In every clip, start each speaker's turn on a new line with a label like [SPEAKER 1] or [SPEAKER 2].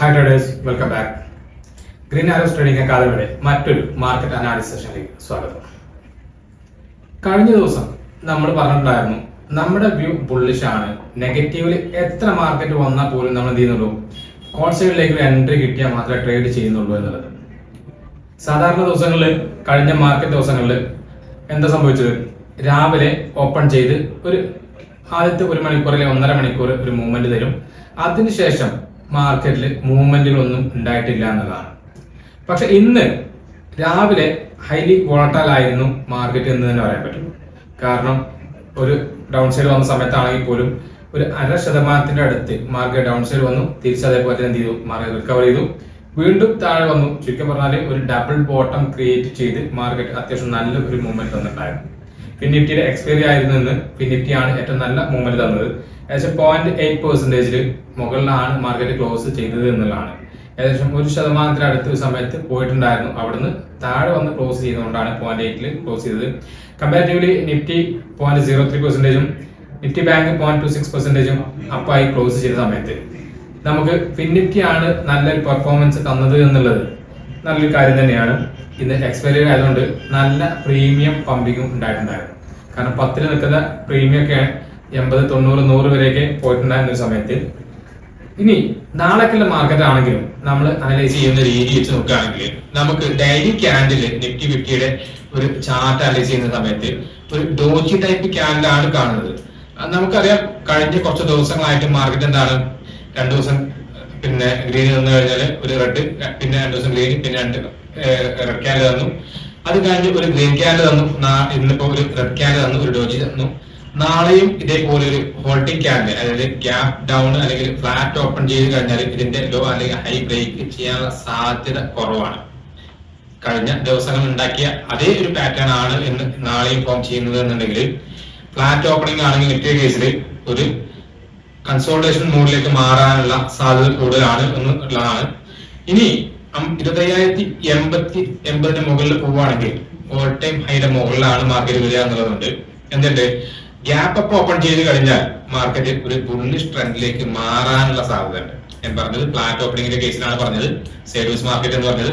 [SPEAKER 1] Hi traders, welcome back. Green arrows trading അക്കാദമിയുടെ മറ്റൊരു market analysis സെഷനിലേക്ക് സ്വാഗതം. കഴിഞ്ഞ ദിവസം നമ്മൾ പറഞ്ഞിട്ടുണ്ടായിരുന്നു, നമ്മുടെ വ്യൂ ബുള്ളിഷ് ആണ്. നെഗറ്റീവില് എത്ര മാർക്കറ്റ് വന്നാൽ പോലും നമ്മൾ എന്ത് ചെയ്യുന്നുള്ളൂ, കോൾ സൈഡിലേക്ക് ഒരു എൻട്രി കിട്ടിയാൽ മാത്രമേ ട്രേഡ് ചെയ്യുന്നുള്ളൂ എന്നുള്ളത്. സാധാരണ ദിവസങ്ങളിൽ, കഴിഞ്ഞ മാർക്കറ്റ് ദിവസങ്ങളിൽ എന്താ സംഭവിച്ചത്? രാവിലെ ഓപ്പൺ ചെയ്ത് ആദ്യത്തെ 1 മണിക്കൂറിലെ 1.5 മണിക്കൂർ ഒരു മൂവ്മെന്റ് തരും. അതിനുശേഷം മാർക്കറ്റിൽ മൂവ്മെന്റുകളൊന്നും ഉണ്ടായിട്ടില്ല എന്നുള്ളതാണ്. പക്ഷെ ഇന്ന് രാവിലെ ഹൈലി വോളട്ടൈൽ ആയിരുന്നു മാർക്കറ്റ് എന്ന് തന്നെ പറയാൻ പറ്റും. കാരണം ഒരു ഡൗൺ സൈഡ് വന്ന സമയത്താണെങ്കിൽ പോലും ഒരു 0.5% അടുത്ത് മാർക്കറ്റ് ഡൗൺ സൈഡ് വന്നു. തിരിച്ചതേപോലെ എന്ത് ചെയ്തു, മാർക്കറ്റ് റിക്കവർ ചെയ്തു, വീണ്ടും താഴെ വന്നു. ചുരുക്കം പറഞ്ഞാൽ ഒരു ഡബിൾ ബോട്ടം ക്രിയേറ്റ് ചെയ്ത് മാർക്കറ്റ് അത്യാവശ്യം നല്ല ഒരു മൂവ്മെന്റ് തന്നിട്ടുണ്ടായിരുന്നു. ഫിനിഫ്റ്റിയുടെ എക്സ്പയറി ആയിരുന്നു ഇന്ന്. ഫിനിഫ്റ്റിയാണ് ഏറ്റവും നല്ല മൂവ്മെന്റ് തന്നത്. ഏകദേശം 0.8% മുകളിലാണ് മാർക്കറ്റ് ക്ലോസ് ചെയ്തത് എന്നുള്ളതാണ്. ഏകദേശം 1% അടുത്ത സമയത്ത് പോയിട്ടുണ്ടായിരുന്നു. അവിടുന്ന് താഴെ വന്ന് ക്ലോസ് ചെയ്തുകൊണ്ടാണ് 0.8 ക്ലോസ് ചെയ്തത്. കമ്പാരിറ്റീവ്ലി നിഫ്റ്റി 0.03%, നിഫ്റ്റി ബാങ്ക് 0.26% അപ്പായി ക്ലോസ് ചെയ്ത സമയത്ത് നമുക്ക് ഫിനിഫ്റ്റി ആണ് നല്ലൊരു പെർഫോമൻസ് തന്നത് എന്നുള്ളത് നല്ലൊരു കാര്യം തന്നെയാണ്. ഇന്ന് എക്സ്പയറി ആയതുകൊണ്ട് നല്ല പ്രീമിയം പമ്പിങ്ങും ഉണ്ടായിട്ടുണ്ടായിരുന്നു. കാരണം 10 നിൽക്കുന്ന പ്രീമിയം ഒക്കെ 80, 90, 100 വരെയൊക്കെ പോയിട്ടുണ്ടായിരുന്ന ഒരു സമയത്ത്. ഇനി നാളേക്കുള്ള മാർക്കറ്റ് ആണെങ്കിലും നമ്മൾ അനലൈസ് ചെയ്യുന്ന രീതി വെച്ച് നോക്കുകയാണെങ്കിൽ നമുക്ക് ഡെയിലി ക്യാൻഡിൽ നിഫ്റ്റി 50യുടെ ഒരു ചാർട്ട് അനലൈസ് ചെയ്യുന്ന സമയത്ത് ഒരു ഡോജി ടൈപ്പ് ക്യാൻഡിലാണ് കാണുന്നത്. നമുക്കറിയാം, കഴിഞ്ഞ കുറച്ച് ദിവസങ്ങളായിട്ട് മാർക്കറ്റ് എന്താണ്, 2 ദിവസം പിന്നെ ഗ്രീൻ വന്നു കഴിഞ്ഞാൽ ഒരു റെഡ്, പിന്നെ 2 ദിവസം ഗ്രീൻ, പിന്നെ 2 റെഡ് ക്യാൻഡിൽ തന്നു. അത് കഴിഞ്ഞ് ഒരു ഗ്രീൻ ക്യാൻഡിൽ തന്നു. ഇന്നിപ്പോ ഒരു റെഡ് ക്യാൻഡിൽ തന്നു, ഒരു ഡോജി തന്നു. നാളെയും ഇതേപോലെ ഒരു ഹോൾഡിംഗ് ക്യാൻഡിൽ, അതായത് ഗ്യാപ് ഡൗൺ അല്ലെങ്കിൽ ഫ്ലാറ്റ് ഓപ്പൺ ചെയ്ത് കഴിഞ്ഞാൽ ഇതിന്റെ ലോ അല്ലെങ്കിൽ ഹൈ ബ്രേക്ക് ചെയ്യാനുള്ള സാധ്യത കുറവാണ്. കഴിഞ്ഞ ദിവസങ്ങൾ ഉണ്ടാക്കിയ അതേ ഒരു പാറ്റേൺ ആണ് ഇന്ന് നാളെയും ഫോം ചെയ്യുന്നത് എന്നുണ്ടെങ്കിൽ, ഫ്ലാറ്റ് ഓപ്പണിംഗ് ആണെങ്കിൽ നിഫ്റ്റി കേസിൽ ഒരു കൺസോൾട്ടേഷൻ മോഡിലേക്ക് മാറാനുള്ള സാധ്യത കൂടുതലാണ് എന്നുള്ളതാണ്. ഇനി 25,080 മുകളിൽ പോവുകയാണെങ്കിൽ ഓൾ ടൈം ഹൈയുടെ മുകളിലാണ് മാർക്കറ്റ് വരിക എന്നുള്ളതുകൊണ്ട് എന്തുണ്ട്, ഗ്യാപ്പ് അപ്പ് ഓപ്പൺ ചെയ്ത് കഴിഞ്ഞാൽ മാർക്കറ്റ് ഒരു ബുള്ളിഷ് ട്രെൻഡിലേക്ക് മാറാനുള്ള സാധ്യത ഉണ്ട്. ഞാൻ പറഞ്ഞത് ഫ്ലാറ്റ് ഓപ്പണിംഗിന്റെ കേസിലാണ് പറഞ്ഞത്. സൈഡ്വേസ് മാർക്കറ്റ് എന്ന് പറഞ്ഞത്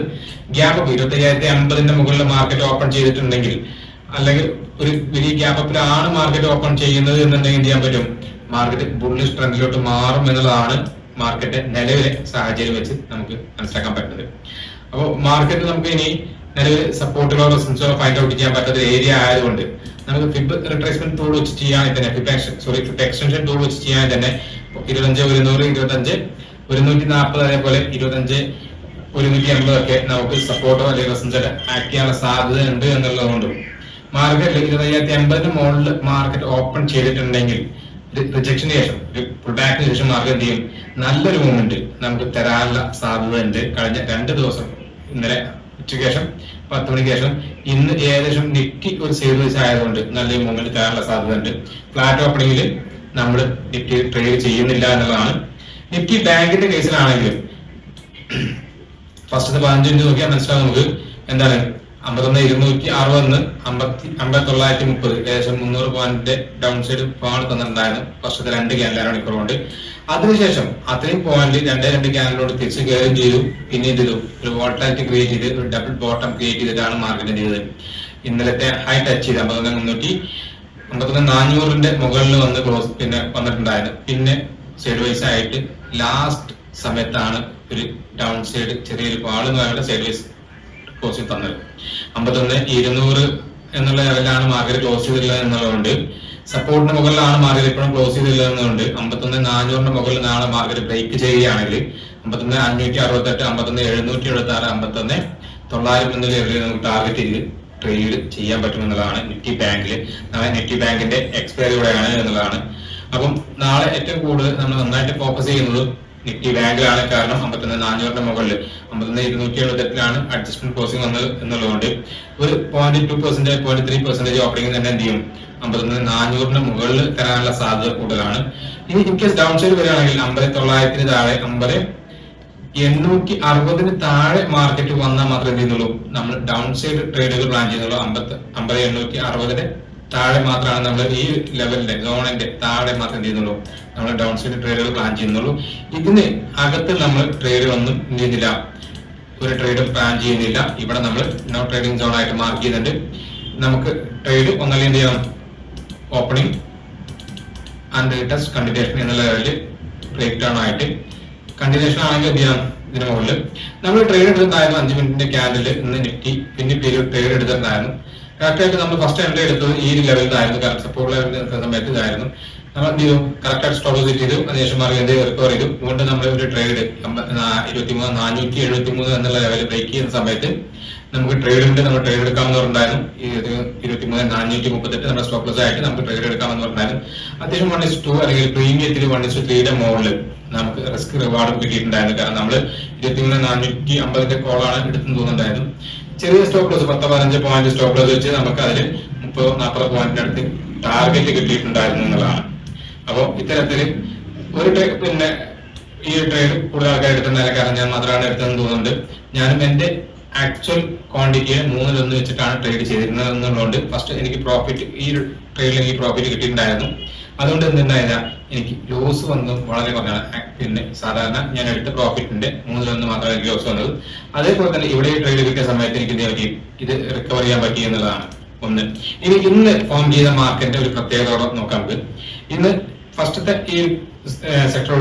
[SPEAKER 1] ഗ്യാപ്പ് അപ്പ് 25,050 മുകളിൽ മാർക്കറ്റ് ഓപ്പൺ ചെയ്തിട്ടുണ്ടെങ്കിൽ, അല്ലെങ്കിൽ ഒരു വലിയ ഗ്യാപ്പ് അപ്പിലാണ് മാർക്കറ്റ് ഓപ്പൺ ചെയ്യുന്നത് എന്നുണ്ടെങ്കിൽ എന്ത് ചെയ്യാൻ പറ്റും, മാർക്കറ്റ് ബുള്ളിഷ് ട്രെൻഡിലോട്ട് മാറും എന്നുള്ളതാണ് മാർക്കറ്റ് നിലവിലെ സാഹചര്യം വെച്ച് നമുക്ക് മനസ്സിലാക്കാൻ പറ്റുന്നത്. അപ്പോൾ മാർക്കറ്റ് നമുക്ക് ഇനി നിലവിൽ സപ്പോർട്ടുകളോ റെസിസ്റ്റൻസോ ഫൈൻഡ് ഔട്ട് ചെയ്യാൻ പറ്റാത്ത ഏരിയ ആയതുകൊണ്ട് നമുക്ക് ഫിബ് റിട്രേസ്മെന്റ് ടൂൾ വെച്ച് ചെയ്യാൻ തന്നെ, ഫിബ് എക്സ്റ്റൻഷൻ ടൂൾ വെച്ച് ചെയ്യാൻ തന്നെ 25, 100, 25, 140, അതേപോലെ 25, 180 ഒക്കെ നമുക്ക് സപ്പോർട്ടോ അല്ലെങ്കിൽ റെസിസ്റ്റൻസോ ആക്ട് ചെയ്യാനുള്ള സാധ്യത ഉണ്ട് എന്നുള്ളതുകൊണ്ടും മാർക്കറ്റിൽ 25,050 മുകളിൽ മാർക്കറ്റ് ഓപ്പൺ ചെയ്തിട്ടുണ്ടെങ്കിൽ റിജക്ഷന് ശേഷം, ഒരു പുൾ ബാക്കിന് ശേഷം മാർക്കറ്റ് എന്ത് ചെയ്യും, നല്ലൊരു മൂവ്മെന്റ് നമുക്ക് തരാനുള്ള സാധ്യത ഉണ്ട്. കഴിഞ്ഞ 2 ദിവസം, ഇന്നലെ ഉച്ചയ്ക്ക് ശേഷം 10 മണിക്ക് ശേഷം ഇന്ന് ഏകദേശം നിഫ്റ്റി ഒരു സൈഡ്വേസ് ആയതുകൊണ്ട് നല്ലൊരു മൂവ്മെന്റ് തരാനുള്ള സാധ്യത ഉണ്ട്. ഫ്ലാറ്റ് ഓപ്പണിംഗിൽ നമ്മൾ നിഫ്റ്റി ട്രേഡ് ചെയ്യുന്നില്ല എന്നുള്ളതാണ്. നിഫ്റ്റി ബാങ്കിന്റെ കേസിലാണെങ്കിലും ഫസ്റ്റത്തെ 15 മിനിറ്റ് നോക്കിയാൽ മനസ്സിലാവും നമുക്ക് എന്താണ്, 51,260 59,930, ഏകദേശം 300 പോയിന്റ് ഡൗൺ സൈഡ് പോയിന്റ് തന്നിട്ടുണ്ടായിരുന്നു ഫസ്റ്റത്തെ 2 ക്യാൻഡിൽ മണിക്കൂർ കൊണ്ട്. അതിനുശേഷം അത്രയും പോയിന്റ് 2 ക്യാൻഡിലോട് തിരിച്ചു കയറുകയും ചെയ്തു. പിന്നെ ഇത് ഒരു വോളറ്റാലിറ്റി ക്രിയേറ്റ് ചെയ്ത് ഒരു ഡബിൾ ബോട്ടം ക്രിയേറ്റ് ചെയ്തിട്ടാണ് മാർക്കറ്റ് ചെയ്തത്. ഇന്നലത്തെ ഹൈ ടച്ച് ചെയ്ത് 51,400 മുകളിൽ വന്ന് ക്ലോസ് പിന്നെ വന്നിട്ടുണ്ടായിരുന്നു. പിന്നെ സൈഡ് വൈസ് ആയിട്ട് ലാസ്റ്റ് സമയത്താണ് ഒരു ഡൗൺ സൈഡ് ചെറിയൊരു പാളുമായുള്ള സൈഡ് വൈസ് ക്ലോസിംഗ് തന്നത്. 51,200 എന്നുള്ള ലെവലിലാണ് മാർക്കറ്റ് ക്ലോസ് ചെയ്തിട്ടുള്ളത് എന്നുള്ളതുകൊണ്ട്, സപ്പോർട്ടിന് മുകളിലാണ് മാർക്കറ്റ് ഇപ്പോഴും ക്ലോസ് ചെയ്തിട്ടുള്ളത് എന്നതുകൊണ്ട് 51,400 മുകളിൽ നാളെ മാർക്കറ്റ് ബ്രേക്ക് ചെയ്യുകയാണെങ്കിൽ 51,568, 51,776, 51,900 എന്ന ലെവലിൽ നമുക്ക് ടാർഗറ്റ് ചെയ്ത് ട്രേഡ് ചെയ്യാൻ പറ്റുമെന്നുള്ളതാണ്. നിഫ്റ്റി ബാങ്കിൽ നാളെ നിഫ്റ്റി ബാങ്കിന്റെ എക്സ്പയറി കൂടെയാണ് എന്നുള്ളതാണ്. അപ്പം നാളെ ഏറ്റവും കൂടുതൽ നമ്മൾ നന്നായിട്ട് ഫോക്കസ് ചെയ്യുന്നത് നിഫ്റ്റി ബാങ്കിലാണ്. കാരണം 51,400 മുകളിൽ 51,278 അഡ്ജസ്റ്റ്മെന്റ് ക്ലോസിംഗ് വന്നത് എന്നുള്ളതുകൊണ്ട് ഒരു 0.2%, 0.3% ഓപ്പണിംഗ് തന്നെ എന്ത് ചെയ്യും, 51,400 മുകളിൽ തരാനുള്ള സാധ്യത കൂടുതലാണ്. ഇനി ഇൻ കേസ് ഡൗൺ സൈഡ് വരികയാണെങ്കിൽ 50,900 താഴെ, 50,860 താഴെ മാർക്കറ്റ് വന്നാൽ മാത്രമേ എന്ത് ചെയ്യുന്നുള്ളൂ, നമ്മൾ ഡൗൺ സൈഡ് ട്രേഡുകൾ പ്ലാൻ ചെയ്യുന്നുള്ളൂ. 50,860 താഴെ മാത്രമാണ് നമ്മൾ ഈ ലെവലിന്റെ സോണിന്റെ താഴെ മാത്രം എന്ത് ചെയ്യുന്നുള്ളൂ, നമ്മൾ ഡൗൺ സൈഡ് ട്രേഡുകൾ പ്ലാൻ ചെയ്യുന്നുള്ളൂ. ഇതിന് അകത്ത് നമ്മൾ ട്രേഡ് ഒന്നും എന്ത് ചെയ്യുന്നില്ല, ഒരു ട്രേഡും പ്ലാൻ ചെയ്യുന്നില്ല. ഇവിടെ നമ്മൾ നോ ട്രേഡിംഗ് സോൺ ആയിട്ട് മാർക്ക് ചെയ്യുന്നുണ്ട്. നമുക്ക് ട്രേഡ് ഒന്നല്ലെങ്കിൽ എന്ത് ചെയ്യണം, ഓപ്പണിംഗ് ആൻഡ് ടെസ്റ്റ് കണ്ടിന്യൂഷൻ എന്നുള്ള ലെവലിൽ ബ്രേക്ക് ഡൗൺ ആയിട്ട് കണ്ടിന്യൂഷൻ ആണെങ്കിൽ എന്ത് ചെയ്യണം, ഇതിന് മുകളിൽ നമ്മൾ ട്രേഡ് എടുത്തിട്ടുണ്ടായിരുന്നു 5 മിനിറ്റിന്റെ ക്യാൻഡിൽ ഇന്ന് നിഫ്റ്റി പിന്നെ ട്രേഡ് എടുത്തിട്ടുണ്ടായിരുന്നു. കറക്റ്റ് ആയിട്ട് നമ്മൾ ഫസ്റ്റ് എൻട്രി എടുത്തത് ഈ ലെവലിലായിരുന്നു, സപ്പോർട്ട് ലെവലിൽ നിൽക്കുന്ന സമയത്ത് ഇതായിരുന്നു. നമ്മൾ എന്ത് ചെയ്തു, കറക്റ്റ് ആയിട്ട് സ്റ്റോപ്പ് സെറ്റ് ചെയ്തു, അതിനുശേഷം മാറി എന്ത് റിക്കവർ ചെയ്തു. അതുകൊണ്ട് നമ്മൾ ഒരു ട്രേഡ് 473 എന്നുള്ള ലെവൽ ബ്രേക്ക് ചെയ്യുന്ന സമയത്ത് നമുക്ക് ട്രേഡിന്റെ നമ്മൾ ട്രേഡ് എടുക്കാമെന്ന് പറഞ്ഞിട്ടുണ്ടായിരുന്നു. 23,438 നമ്മുടെ സ്റ്റോപ്പ് ലോസ് ആയിട്ട് നമുക്ക് ട്രേഡ് എടുക്കാമെന്ന് പറഞ്ഞിട്ടുണ്ടായിരുന്നു. അത്യാവശ്യം 1:2 അല്ലെങ്കിൽ പ്രീമിയത്തിൽ 1:3 മുകളിൽ നമുക്ക് റിസ്ക് റിവാർഡും കിട്ടിയിട്ടുണ്ടായിരുന്നു. കാരണം നമ്മൾ 23,450 കോളാണ് എടുത്തെന്ന് തോന്നുന്നുണ്ടായിരുന്നു. ചെറിയ stop loss 10-15 point stop loss വെച്ച് നമുക്ക് അതിൽ 30-40 പോയിന്റിന്റെ അടുത്ത് ടാർഗറ്റ് കിട്ടിയിട്ടുണ്ടായിരുന്നു എന്നുള്ളതാണ്. അപ്പോൾ ഇത്തരത്തിൽ ഒരു പിന്നെ ഈ ട്രേഡ് കൂടുതൽ ആൾക്കാർ എടുത്തുണ്ടായ കാരണം ഞാൻ മാത്രമാണ് എടുത്തതെന്ന് തോന്നുന്നുണ്ട്. ഞാനും എന്റെ ആക്ച്വൽ ക്വാണ്ടിറ്റിയെ 3-1 വെച്ചിട്ടാണ് ട്രേഡ് ചെയ്തിരുന്നത് എന്നുള്ളതുകൊണ്ട് ഫസ്റ്റ് എനിക്ക് പ്രോഫിറ്റ്, ഈ ട്രേഡിൽ എനിക്ക് പ്രോഫിറ്റ് കിട്ടിയിട്ടുണ്ടായിരുന്നു. അതുകൊണ്ട് എന്തുണ്ടായില്ല, എനിക്ക് ലോസ് വന്നത് വളരെ കുറഞ്ഞാണ്. പിന്നെ സാധാരണ ഞാൻ എടുത്ത പ്രോഫിറ്റിന്റെ 3-1 മാത്രമേ എനിക്ക് ലോസ് വന്നത്. അതേപോലെ തന്നെ ഇവിടെ ട്രേഡ് കിട്ടിയ സമയത്ത് എനിക്ക് ഇത് റിക്കവർ ചെയ്യാൻ പറ്റി എന്നുള്ളതാണ് ഒന്ന്. ഇനി ഇന്ന് ഫോം ചെയ്ത മാർക്കറ്റിന്റെ ഒരു പ്രത്യേകത നോക്കാം നമുക്ക്. ഇന്ന് ഫസ്റ്റത്തെ ഈ സെക്ഷൻ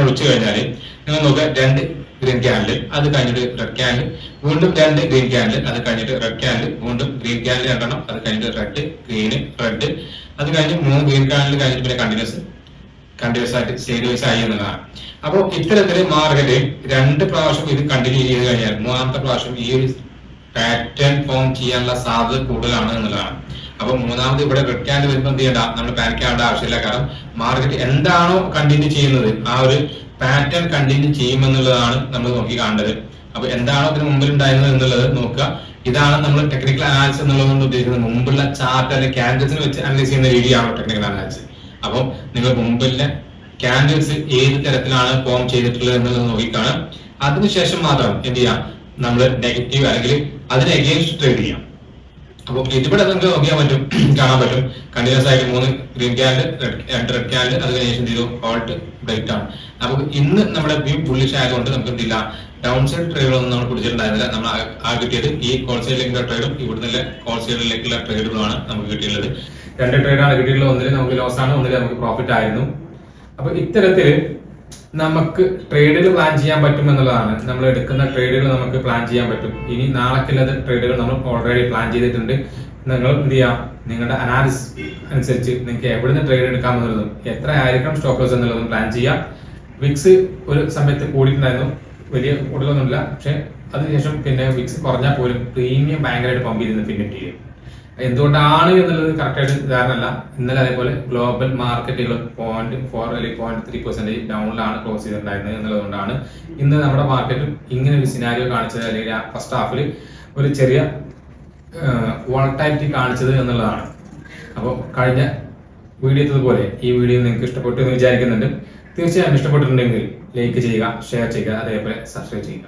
[SPEAKER 1] ഒഴിച്ചു കഴിഞ്ഞാൽ നിങ്ങൾ നോക്കുക, 2 ഗ്രീൻ ക്യാൻഡിൽ, അത് കഴിഞ്ഞിട്ട് റെഡ് ക്യാൻഡിൽ, വീണ്ടും 2 ഗ്രീൻ ക്യാൻഡിൽ, അത് കഴിഞ്ഞിട്ട് റെഡ് ക്യാൻഡിൽ, വീണ്ടും ഗ്രീൻ ക്യാൻഡിൽ 2 അത് കഴിഞ്ഞിട്ട് റെഡ്, ഗ്രീന്, റെഡ്, അത് കഴിഞ്ഞ് 3 ഗ്രീൻ ക്യാൻഡിൽ കഴിഞ്ഞിട്ട് പിന്നെ കണ്ടിന്യൂസ് ആയിട്ട് സൈഡ് വൈസ് ആയി എന്നുള്ളതാണ്. അപ്പോൾ ഇത്തരത്തില് മാർക്കറ്റ് 2 പ്രാവശ്യം ഇത് കണ്ടിന്യൂ ചെയ്ത് കഴിഞ്ഞാൽ 3ാമത്തെ പ്രാവശ്യം ഈ ഒരു പാറ്റേൺ ഫോം ചെയ്യാനുള്ള സാധ്യത കൂടുതലാണ് എന്നുള്ളതാണ്. അപ്പൊ 3ാമത് ഇവിടെ റെഡ് ക്യാൻഡിൽ വരുമ്പോൾ എന്ത് ചെയ്യണ്ട, നമ്മൾ പാനിക് ആവേണ്ട ആവശ്യമില്ല. കാരണം മാർക്കറ്റ് എന്താണോ കണ്ടിന്യൂ ചെയ്യുന്നത് ആ ഒരു പാറ്റേൺ കണ്ടിന്യൂ ചെയ്യുമെന്നുള്ളതാണ് നമ്മൾ നോക്കി കാണേണ്ടത്. അപ്പൊ എന്താണോ ഇതിന് മുമ്പിൽ ഉണ്ടായിരുന്നത് എന്നുള്ളത് നോക്കുക. ഇതാണ് നമ്മൾ ടെക്നിക്കൽ അനാലിസിസ് എന്നുള്ളതുകൊണ്ട് ഉദ്ദേശിക്കുന്നത്. മുമ്പുള്ള ചാർട്ട് അല്ലെങ്കിൽ ക്യാൻഡിൽസിനെ വെച്ച് അനലൈസ് ചെയ്യുന്ന രീതിയാണോ ടെക്നിക്കൽ അനാലിസിസ്. അപ്പോൾ നിങ്ങൾ മുമ്പിലെ ക്യാൻഡിൽസ് ഏത് തരത്തിലാണ് ഫോം ചെയ്തിട്ടുള്ളത് എന്നുള്ളത് നോക്കിക്കാണാം. അതിനുശേഷം മാത്രം എന്ത് ചെയ്യാം, നമ്മൾ നെഗറ്റീവ് അല്ലെങ്കിൽ അതിന് എഗെയിൻസ്റ്റ് ട്രേഡ് ചെയ്യാം. അപ്പോൾ ഇതിവിടെ നിങ്ങൾക്ക് നോക്കിയാൽ പറ്റും, കാണാൻ പറ്റും. കണ്ടിന്യൂസ് ആയിട്ട് 3 ഗ്രീൻ ക്യാൻഡിൽ, 2 റെഡ് ക്യാൻഡിൽ, അത് കഴിഞ്ഞ ചെയ്തു ഹോൾട്ട് ബ്രേക്ക് ആണ്. നമുക്ക് ഇന്ന് നമ്മുടെ വ്യൂ ബുള്ളിഷ് ആയതുകൊണ്ട് നമുക്ക് എന്തില്ല, ഡൗൺ സൈഡ് ട്രേഡുകളൊന്നും നമ്മൾ പിടിച്ചിട്ടുണ്ടായിരുന്നില്ല. നമ്മൾ ആ കിട്ടിയത് ഈ കോൾ സൈഡിലേക്കുള്ള ട്രേഡും ഇവിടുന്ന് കോൾ സൈഡിലേക്കുള്ള ട്രേഡുകളാണ് നമുക്ക് കിട്ടിയുള്ളത്. 2 ട്രേഡാണ് കിട്ടിയിട്ടുള്ളത്. ഒന്നിൽ നമുക്ക് ലോസ് ആണ്, ഒന്നിൽ നമുക്ക് പ്രോഫിറ്റ് ആയിരുന്നു. അപ്പൊ ഇത്തരത്തില് നമുക്ക് ട്രേഡുകൾ പ്ലാൻ ചെയ്യാൻ പറ്റും എന്നുള്ളതാണ്. നമ്മൾ എടുക്കുന്ന ട്രേഡുകൾ നമുക്ക് പ്ലാൻ ചെയ്യാൻ പറ്റും. ഇനി നാളേക്കുള്ള ട്രേഡുകൾ നമ്മൾ ഓൾറെഡി പ്ലാൻ ചെയ്തിട്ടുണ്ട്. നിങ്ങൾ എന്ത് ചെയ്യാം, നിങ്ങളുടെ അനാലിസിസ് അനുസരിച്ച് നിങ്ങൾക്ക് എവിടുന്ന് ട്രേഡ് എടുക്കാമെന്നുള്ളതും എത്ര ആയിരിക്കണം സ്റ്റോപ്പ് ലോസ് എന്നുള്ളതും പ്ലാൻ ചെയ്യാം. വിക്സ് ഒരു സമയത്ത് കൂടിയിട്ടുണ്ടായിരുന്നു, വലിയ കൂടുതലൊന്നുമില്ല. പക്ഷെ അതിനുശേഷം പിന്നെ വിക്സ് കുറഞ്ഞാൽ പോലും പ്രീമിയം ഭയങ്കരമായിട്ട് പമ്പ് ചെയ്തിരുന്നു പിന്നെ ചെയ്യും. എന്തുകൊണ്ടാണ് എന്നുള്ളത് കറക്റ്റായിട്ട് ധാരണല്ല. ഇന്നലെ അതേപോലെ ഗ്ലോബൽ മാർക്കറ്റുകൾ 0.4 അല്ലെങ്കിൽ 0.3% ഡൗണിലാണ് ക്ലോസ് ചെയ്തിട്ടുണ്ടായിരുന്നത് എന്നുള്ളതുകൊണ്ടാണ് ഇന്ന് നമ്മുടെ മാർക്കറ്റും ഇങ്ങനെ ഒരു സിനാരിയോ കാണിച്ചത്, അല്ലെങ്കിൽ ഫസ്റ്റ് ഹാഫിൽ ഒരു ചെറിയ വോളറ്റാലിറ്റി കാണിച്ചത് എന്നുള്ളതാണ്. അപ്പോൾ കഴിഞ്ഞ വീഡിയോ പോലെ ഈ വീഡിയോ നിങ്ങൾക്ക് ഇഷ്ടപ്പെട്ടു എന്ന് വിചാരിക്കുന്നുണ്ട്. തീർച്ചയായും ഇഷ്ടപ്പെട്ടിട്ടുണ്ടെങ്കിൽ ലൈക്ക് ചെയ്യുക, ഷെയർ ചെയ്യുക, അതേപോലെ സബ്സ്ക്രൈബ് ചെയ്യുക.